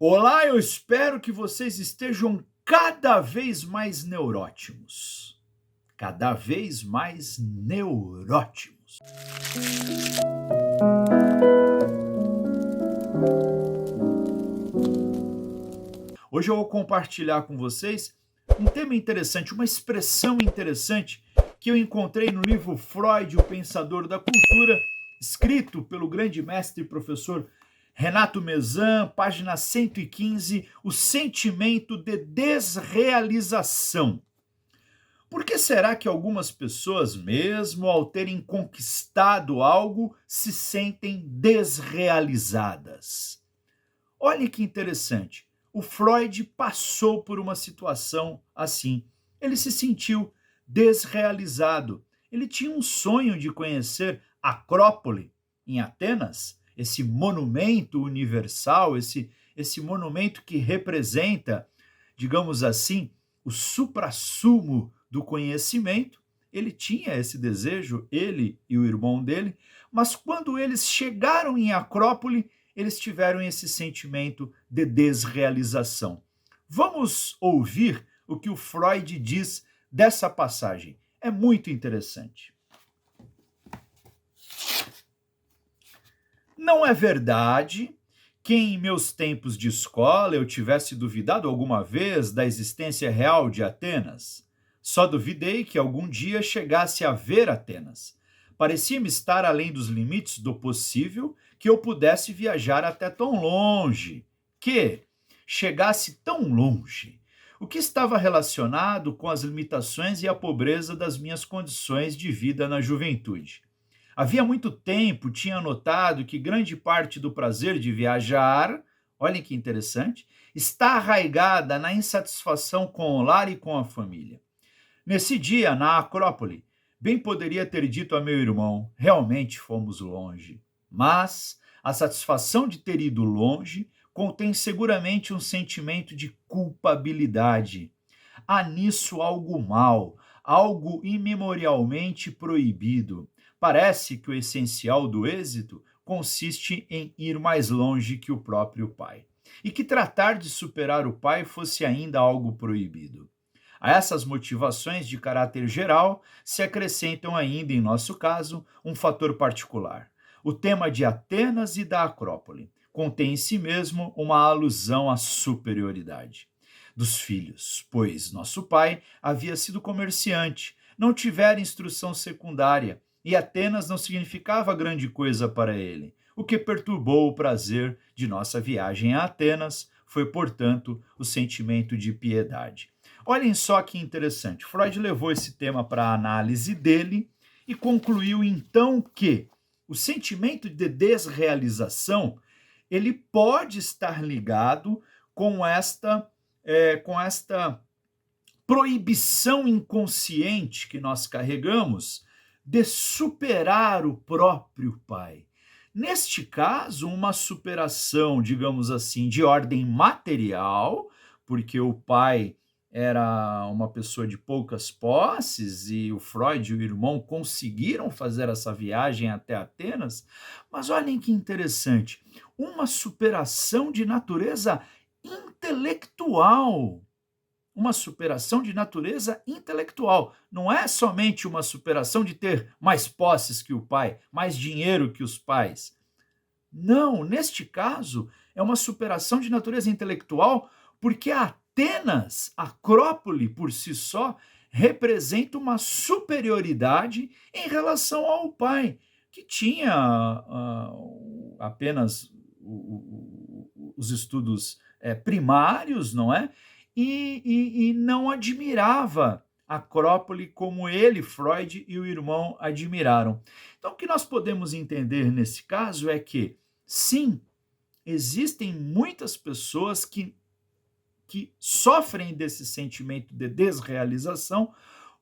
Olá, eu espero que vocês estejam cada vez mais neurótimos. Cada vez mais neurótimos. Hoje eu vou compartilhar com vocês um tema interessante, uma expressão interessante que eu encontrei no livro Freud, o Pensador da Cultura, escrito pelo grande mestre e professor Renato Mezan, página 115, o sentimento de desrealização. Por que será que algumas pessoas, mesmo ao terem conquistado algo, se sentem desrealizadas? Olha que interessante. O Freud passou por uma situação assim. Ele se sentiu desrealizado. Ele tinha um sonho de conhecer Acrópole, em Atenas, esse monumento universal, esse monumento que representa, digamos assim, o suprassumo do conhecimento. Ele tinha esse desejo, ele e o irmão dele, mas quando eles chegaram em Acrópole, eles tiveram esse sentimento de desrealização. Vamos ouvir o que o Freud diz dessa passagem. É muito interessante. Não é verdade que em meus tempos de escola eu tivesse duvidado alguma vez da existência real de Atenas. Só duvidei que algum dia chegasse a ver Atenas. Parecia-me estar além dos limites do possível que eu pudesse viajar até tão longe, que chegasse tão longe, o que estava relacionado com as limitações e a pobreza das minhas condições de vida na juventude. Havia muito tempo tinha notado que grande parte do prazer de viajar, olhem que interessante, está arraigada na insatisfação com o lar e com a família. Nesse dia, na Acrópole, bem poderia ter dito a meu irmão: realmente fomos longe. Mas a satisfação de ter ido longe contém seguramente um sentimento de culpabilidade. Há nisso algo mal, algo imemorialmente proibido. Parece que o essencial do êxito consiste em ir mais longe que o próprio pai, e que tratar de superar o pai fosse ainda algo proibido. A essas motivações de caráter geral se acrescentam ainda, em nosso caso, um fator particular. O tema de Atenas e da Acrópole contém em si mesmo uma alusão à superioridade dos filhos, pois nosso pai havia sido comerciante, não tivera instrução secundária, e Atenas não significava grande coisa para ele. O que perturbou o prazer de nossa viagem a Atenas foi, portanto, o sentimento de piedade. Olhem só que interessante. Freud levou esse tema para a análise dele e concluiu então que o sentimento de desrealização ele pode estar ligado com esta proibição inconsciente que nós carregamos de superar o próprio pai. Neste caso, uma superação, digamos assim, de ordem material, porque o pai era uma pessoa de poucas posses e o Freud e o irmão conseguiram fazer essa viagem até Atenas, mas olhem que interessante, uma superação de natureza intelectual. Uma superação de natureza intelectual. Não é somente uma superação de ter mais posses que o pai, mais dinheiro que os pais. Não, neste caso, é uma superação de natureza intelectual, porque Atenas, Acrópole por si só, representa uma superioridade em relação ao pai, que tinha apenas os estudos primários, não é? E não admirava Acrópole como ele, Freud e o irmão admiraram. Então, o que nós podemos entender nesse caso é que, sim, existem muitas pessoas que sofrem desse sentimento de desrealização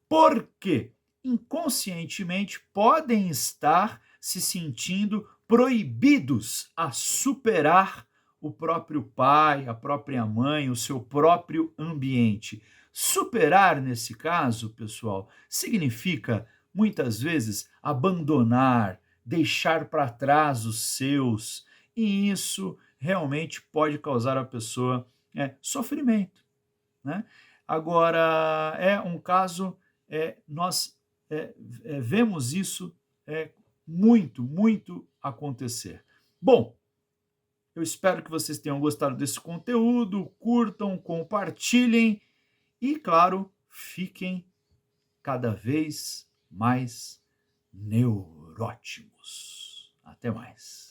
porque inconscientemente podem estar se sentindo proibidos a superar o próprio pai, a própria mãe, o seu próprio ambiente. Superar, nesse caso, pessoal, significa muitas vezes abandonar, deixar para trás os seus, e isso realmente pode causar à pessoa sofrimento, né? Agora, é um caso, nós vemos isso muito, muito acontecer. Bom, eu espero que vocês tenham gostado desse conteúdo, curtam, compartilhem e, claro, fiquem cada vez mais neurótimos. Até mais.